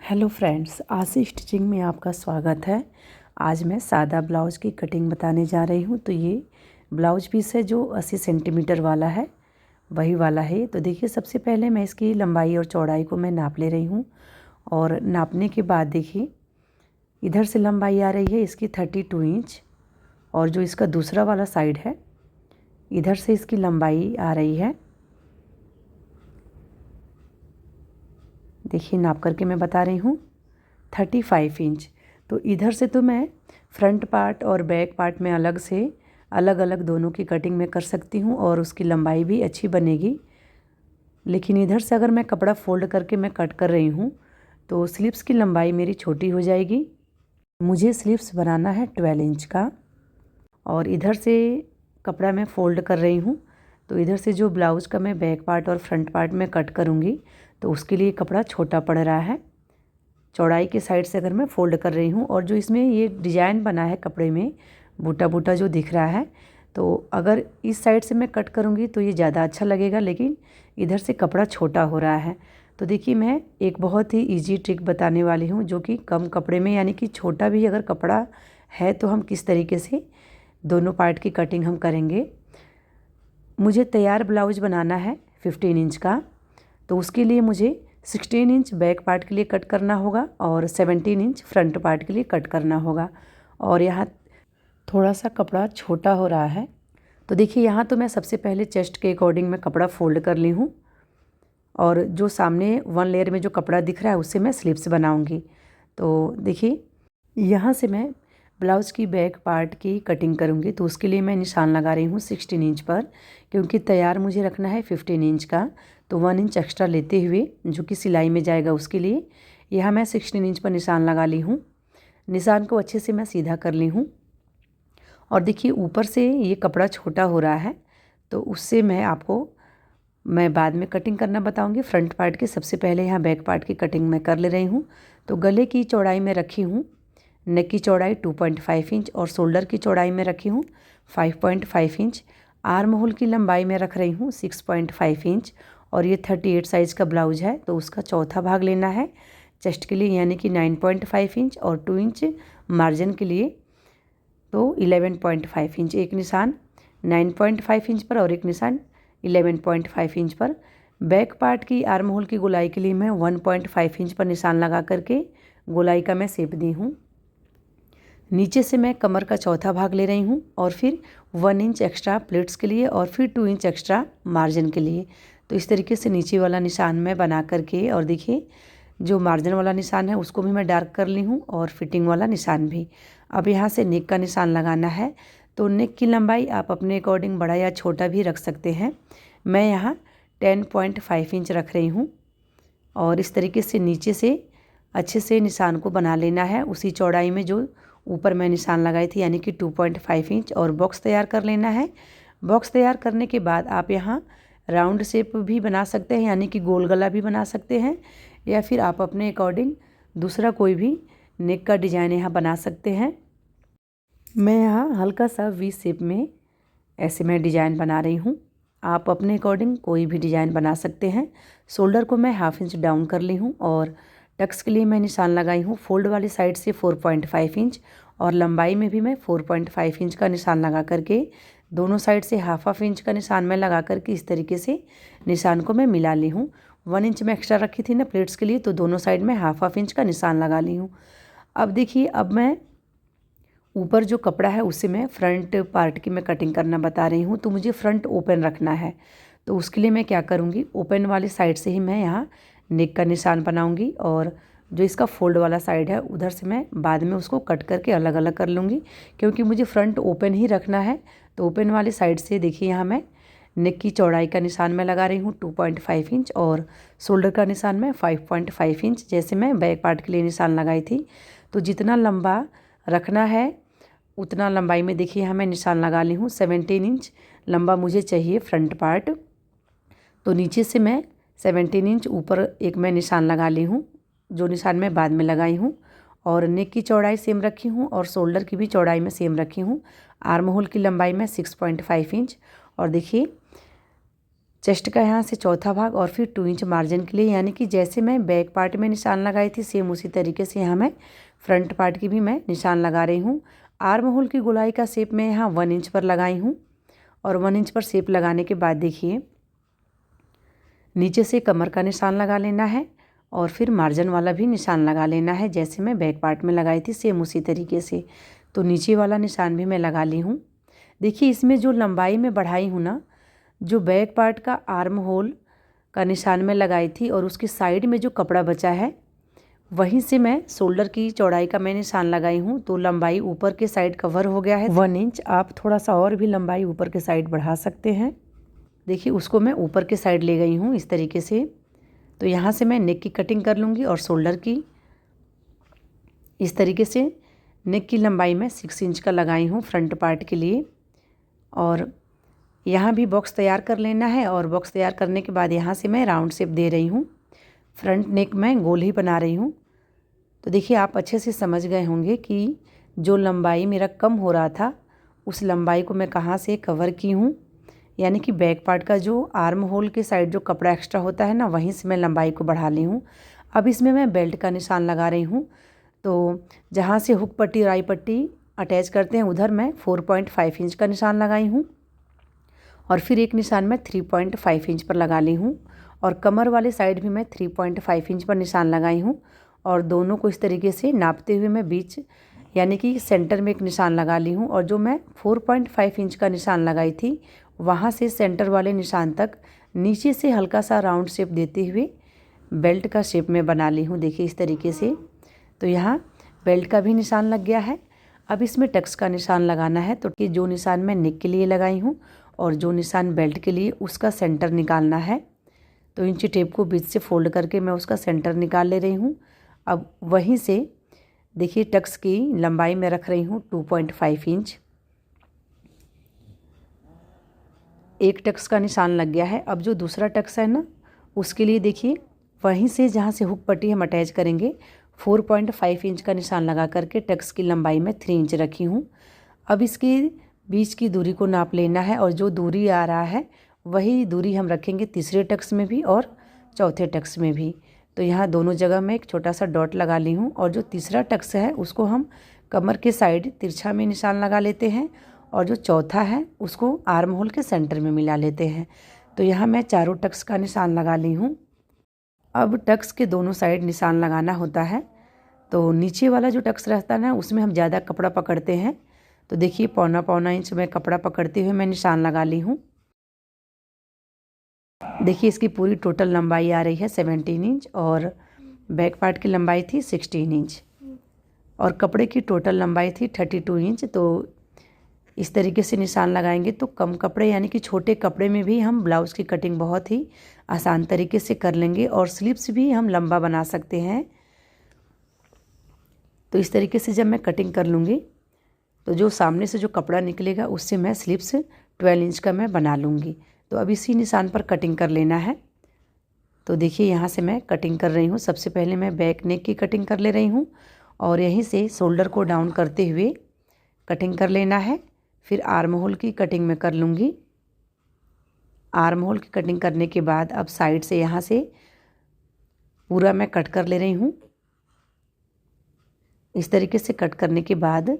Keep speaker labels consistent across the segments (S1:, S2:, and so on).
S1: Hello friends, आशी stitching में आपका स्वागत है। आज मैं सादा ब्लाउज़ की कटिंग बताने जा रही हूँ। तो ये ब्लाउज पीस है जो 80 सेंटीमीटर वाला है, वही वाला है। तो देखिए, सबसे पहले मैं इसकी लंबाई और चौड़ाई को मैं नाप ले रही हूँ। और नापने के बाद देखिए, इधर से लंबाई आ रही है इसकी 32 इंच, और जो इसका दूसरा वाला साइड है, इधर से इसकी लंबाई आ रही है, देखिए नाप करके मैं बता रही हूँ, 35 इंच। तो इधर से तो मैं फ्रंट पार्ट और बैक पार्ट में अलग से अलग अलग दोनों की कटिंग में कर सकती हूँ और उसकी लंबाई भी अच्छी बनेगी। लेकिन इधर से अगर मैं कपड़ा फोल्ड करके मैं कट कर रही हूँ तो स्लीव्स की लंबाई मेरी छोटी हो जाएगी। मुझे स्लीव्स बनाना है 12 इंच का, और इधर से कपड़ा मैं फ़ोल्ड कर रही हूँ। तो इधर से जो ब्लाउज़ का मैं बैक पार्ट और फ्रंट पार्ट में कट करूँगी तो उसके लिए कपड़ा छोटा पड़ रहा है। चौड़ाई के साइड से अगर मैं फ़ोल्ड कर रही हूँ, और जो इसमें ये डिज़ाइन बना है कपड़े में, बूटा बूटा जो दिख रहा है, तो अगर इस साइड से मैं कट करूँगी तो ये ज़्यादा अच्छा लगेगा, लेकिन इधर से कपड़ा छोटा हो रहा है। तो देखिए, मैं एक बहुत ही इजी ट्रिक बताने वाली हूँ जो कि कम कपड़े में, यानी कि छोटा भी अगर कपड़ा है तो हम किस तरीके से दोनों पार्ट की कटिंग हम करेंगे। मुझे तैयार ब्लाउज बनाना है 15 इंच का, तो उसके लिए मुझे 16 इंच बैक पार्ट के लिए कट करना होगा और 17 इंच फ्रंट पार्ट के लिए कट करना होगा। और यहाँ थोड़ा सा कपड़ा छोटा हो रहा है। तो देखिए, यहाँ तो मैं सबसे पहले चेस्ट के अकॉर्डिंग मैं कपड़ा फोल्ड कर ली हूँ, और जो सामने वन लेयर में जो कपड़ा दिख रहा है उससे मैं स्लीव्स बनाऊँगी। तो देखिए, यहाँ से मैं ब्लाउज़ की बैक पार्ट की कटिंग करूँगी, तो उसके लिए मैं निशान लगा रही हूँ 16 इंच पर, क्योंकि तैयार मुझे रखना है 15 इंच का। तो 1 इंच एक्स्ट्रा लेते हुए जो कि सिलाई में जाएगा उसके लिए यहाँ मैं 16 इंच पर निशान लगा ली हूँ। निशान को अच्छे से मैं सीधा कर ली हूँ। और देखिए, ऊपर से ये कपड़ा छोटा हो रहा है, तो उससे मैं बाद में कटिंग करना बताऊंगी। फ्रंट पार्ट की सबसे पहले यहाँ बैक पार्ट की कटिंग मैं कर ले रही हूँ। तो गले की चौड़ाई में रखी हूँ, नेक की चौड़ाई 2.5 इंच, और शोल्डर की चौड़ाई में रखी हूँ 5.5 इंच। आर्म होल की लंबाई में रख रही हूँ 6.5 इंच। और ये 38 साइज़ का ब्लाउज है, तो उसका चौथा भाग लेना है चेस्ट के लिए, यानी कि 9.5 इंच, और 2 इंच मार्जिन के लिए तो 11.5 इंच। एक निशान 9.5 इंच पर और एक निशान 11.5 इंच पर। बैक पार्ट की आर्म होल की गोलाई के लिए मैं 1.5 इंच पर निशान लगा करके गोलाई का मैं शेप दी हूँ। नीचे से मैं कमर का चौथा भाग ले रही हूँ, और फिर 1 इंच एक्स्ट्रा प्लेट्स के लिए, और फिर 2 इंच एक्स्ट्रा मार्जिन के लिए। तो इस तरीके से नीचे वाला निशान मैं बना करके, और देखिए, जो मार्जिन वाला निशान है उसको भी मैं डार्क कर ली हूँ, और फिटिंग वाला निशान भी। अब यहाँ से नेक का निशान लगाना है। तो नेक की लंबाई आप अपने अकॉर्डिंग बड़ा या छोटा भी रख सकते हैं। मैं यहाँ 10.5 इंच रख रही हूँ, और इस तरीके से नीचे से अच्छे से निशान को बना लेना है उसी चौड़ाई में जो ऊपर मैं निशान लगाई थी, यानी कि 2.5 इंच। और बॉक्स तैयार कर लेना है। बॉक्स तैयार करने के बाद आप यहाँ राउंड शेप भी बना सकते हैं, यानी कि गोल गला भी बना सकते हैं, या फिर आप अपने अकॉर्डिंग दूसरा कोई भी नेक का डिज़ाइन यहाँ बना सकते हैं। मैं यहाँ हल्का सा वी शेप में ऐसे मैं डिज़ाइन बना रही हूँ। आप अपने अकॉर्डिंग कोई भी डिज़ाइन बना सकते हैं। शोल्डर को मैं हाफ इंच डाउन कर ली हूँ, और टक्स के लिए मैं निशान लगाई हूँ फोल्ड वाली साइड से 4.5 इंच, और लंबाई में भी मैं 4.5 इंच का निशान लगा करके दोनों साइड से हाफ इंच का निशान मैं लगा करके इस तरीके से निशान को मैं मिला ली हूँ। 1 इंच में एक्स्ट्रा रखी थी ना प्लेट्स के लिए, तो दोनों साइड में हाफ इंच का निशान लगा ली हूँ। अब देखिए, अब मैं ऊपर जो कपड़ा है उससे मैं फ्रंट पार्ट की मैं कटिंग करना बता रही हूँ। तो मुझे फ्रंट ओपन रखना है, तो उसके लिए मैं क्या करूँगी, ओपन वाली साइड से ही मैं यहाँ नेक का निशान बनाऊँगी, और जो इसका फोल्ड वाला साइड है उधर से मैं बाद में उसको कट करके अलग अलग कर लूँगी, क्योंकि मुझे फ्रंट ओपन ही रखना है। तो ओपन वाली साइड से देखिए, यहाँ मैं नेक की चौड़ाई का निशान मैं लगा रही हूँ 2.5 इंच, और शोल्डर का निशान मैं 5.5 इंच, जैसे मैं बैक पार्ट के लिए निशान लगाई थी। तो जितना लंबा रखना है उतना लंबाई में देखिए यहाँ मैं निशान लगा ली हूँ। 17 इंच लंबा मुझे चाहिए फ्रंट पार्ट। तो नीचे से मैं 17 इंच ऊपर एक मैं निशान लगा ली हूँ, जो निशान मैं बाद में लगाई हूँ। और नेक की चौड़ाई सेम रखी हूँ, और शोल्डर की भी चौड़ाई में सेम रखी हूँ। आर्म होल की लंबाई में 6.5 इंच, और देखिए चेस्ट का यहाँ से चौथा भाग और फिर 2 इंच मार्जिन के लिए, यानी कि जैसे मैं बैक पार्ट में निशान लगाई थी सेम उसी तरीके से यहाँ मैं फ्रंट पार्ट की भी मैं निशान लगा रही हूँ। आर्म होल की गोलाई का शेप मैं यहाँ 1 इंच पर लगाई हूँ और 1 इंच पर शेप लगाने के बाद देखिए नीचे से कमर का निशान लगा लेना है और फिर मार्जिन वाला भी निशान लगा लेना है, जैसे मैं बैक पार्ट में लगाई थी सेम उसी तरीके से। तो नीचे वाला निशान भी मैं लगा ली हूँ। देखिए इसमें जो लंबाई में बढ़ाई हूँ ना, जो बैक पार्ट का आर्म होल का निशान में लगाई थी और उसकी साइड में जो कपड़ा बचा है वहीं से मैं शोल्डर की चौड़ाई का मैं निशान लगाई हूँ। तो लंबाई ऊपर के साइड कवर हो गया है 1 इंच। आप थोड़ा सा और भी लंबाई ऊपर के साइड बढ़ा सकते हैं। देखिए उसको मैं ऊपर के साइड ले गई हूँ इस तरीके से। तो यहाँ से मैं नेक की कटिंग कर लूँगी और शोल्डर की इस तरीके से। नेक की लंबाई मैं 6 इंच का लगाई हूँ फ्रंट पार्ट के लिए। और यहाँ भी बॉक्स तैयार कर लेना है और बॉक्स तैयार करने के बाद यहाँ से मैं राउंड शेप दे रही हूँ। फ्रंट नेक मैं गोल ही बना रही हूँ। तो देखिए आप अच्छे से समझ गए होंगे कि जो लंबाई मेरा कम हो रहा था उस लंबाई को मैं कहाँ से कवर की हूँ, यानी कि बैक पार्ट का जो आर्म होल के साइड जो कपड़ा एक्स्ट्रा होता है ना, वहीं से मैं लंबाई को बढ़ा ली हूँ। अब इसमें मैं बेल्ट का निशान लगा रही हूँ। तो जहाँ से हुक पट्टी और आई पट्टी अटैच करते हैं उधर मैं 4.5 इंच का निशान लगाई हूँ और फिर एक निशान मैं 3.5 इंच पर लगा ली हूँ और कमर वाले साइड भी मैं 3.5 इंच पर निशान लगाई हूँ। और दोनों को इस तरीके से नापते हुए मैं बीच यानी कि सेंटर में एक निशान लगा ली हूँ। और जो मैं 4.5 इंच का निशान लगाई थी वहाँ से सेंटर वाले निशान तक नीचे से हल्का सा राउंड शेप देते हुए बेल्ट का शेप में बना ली हूँ। देखिए इस तरीके से। तो यहाँ बेल्ट का भी निशान लग गया है। अब इसमें टक्स का निशान लगाना है। तो कि जो निशान मैं नेक के लिए लगाई हूँ और जो निशान बेल्ट के लिए, उसका सेंटर निकालना है। तो इंची टेप को बीच से फोल्ड करके मैं उसका सेंटर निकाल ले रही हूँ। अब वहीं से देखिए टक्स की लंबाई मैं रख रही हूँ 2.5 इंच। एक टक्स का निशान लग गया है। अब जो दूसरा टक्स है ना, उसके लिए देखिए वहीं से जहाँ से हुक पट्टी हम अटैच करेंगे 4.5 इंच का निशान लगा करके टक्स की लंबाई में 3 इंच रखी हूँ। अब इसकी बीच की दूरी को नाप लेना है और जो दूरी आ रहा है वही दूरी हम रखेंगे तीसरे टक्स में भी और चौथे टक्स में भी। तो यहाँ दोनों जगह मैं एक छोटा सा डॉट लगा ली हूँ और जो तीसरा टक्स है उसको हम कमर के साइड तिरछा में निशान लगा लेते हैं और जो चौथा है उसको आर्म होल के सेंटर में मिला लेते हैं। तो यहाँ मैं चारों टक्स का निशान लगा ली हूँ। अब टक्स के दोनों साइड निशान लगाना होता है। तो नीचे वाला जो टक्स रहता है ना, उसमें हम ज़्यादा कपड़ा पकड़ते हैं। तो देखिए 1.25 इंच में कपड़ा पकड़ते हुए मैं निशान लगा ली हूँ। देखिए इसकी पूरी टोटल लंबाई आ रही है 17 इंच और बैक पार्ट की लंबाई थी 16 इंच और कपड़े की टोटल लंबाई थी 32 इंच। तो इस तरीके से निशान लगाएंगे तो कम कपड़े यानी कि छोटे कपड़े में भी हम ब्लाउज़ की कटिंग बहुत ही आसान तरीके से कर लेंगे और स्लीव्स भी हम लंबा बना सकते हैं। तो इस तरीके से जब मैं कटिंग कर लूँगी तो जो सामने से जो कपड़ा निकलेगा उससे मैं स्लीव्स 12 इंच का मैं बना लूँगी। तो अब इसी निशान पर कटिंग कर लेना है। तो देखिए यहाँ से मैं कटिंग कर रही हूँ। सबसे पहले मैं बैक नेक की कटिंग कर ले रही हूँ और यहीं से शोल्डर को डाउन करते हुए कटिंग कर लेना है। फिर आर्म होल की कटिंग मैं कर लूँगी। आर्म होल की कटिंग करने के बाद अब साइड से यहाँ से पूरा मैं कट कर ले रही हूँ। इस तरीके से कट करने के बाद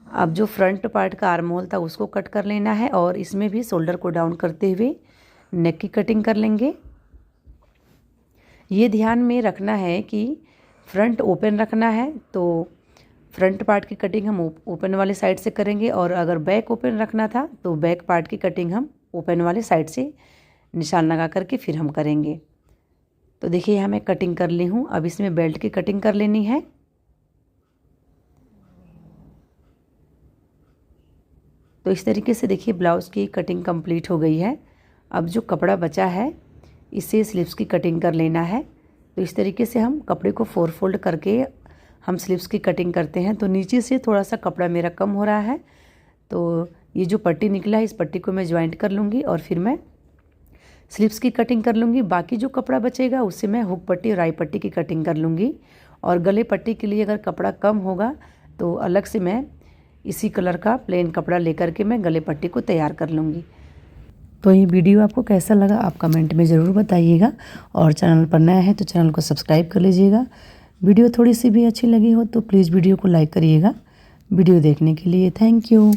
S1: अब जो फ्रंट पार्ट का आर्म होल था उसको कट कर लेना है और इसमें भी शोल्डर को डाउन करते हुए नेक की कटिंग कर लेंगे। ये ध्यान में रखना है कि फ्रंट ओपन रखना है, तो फ्रंट पार्ट की कटिंग हम ओपन वाले साइड से करेंगे और अगर बैक ओपन रखना था तो बैक पार्ट की कटिंग हम ओपन वाले साइड से निशान लगा करके फिर हम करेंगे। तो देखिए यहाँ मैं कटिंग कर ली हूँ। अब इसमें बेल्ट की कटिंग कर लेनी है। तो इस तरीके से देखिए ब्लाउज़ की कटिंग कंप्लीट हो गई है। अब जो कपड़ा बचा है इससे स्लीव्स की कटिंग कर लेना है। तो इस तरीके से हम कपड़े को 4 फोल्ड करके हम स्लीव्स की कटिंग करते हैं। तो नीचे से थोड़ा सा कपड़ा मेरा कम हो रहा है, तो ये जो पट्टी निकला है इस पट्टी को मैं ज्वाइंट कर लूँगी और फिर मैं स्लीव्स की कटिंग कर लूँगी। बाकी जो कपड़ा बचेगा उससे मैं हुक पट्टी और आई पट्टी की कटिंग कर लूँगी। और गले पट्टी के लिए अगर कपड़ा कम होगा तो अलग से मैं इसी कलर का प्लेन कपड़ा लेकर के मैं गले पट्टी को तैयार कर लूँगी। तो ये वीडियो आपको कैसा लगा आप कमेंट में ज़रूर बताइएगा, और चैनल पर नया है तो चैनल को सब्सक्राइब कर लीजिएगा। वीडियो थोड़ी सी भी अच्छी लगी हो तो प्लीज़ वीडियो को लाइक करिएगा। वीडियो देखने के लिए थैंक यू।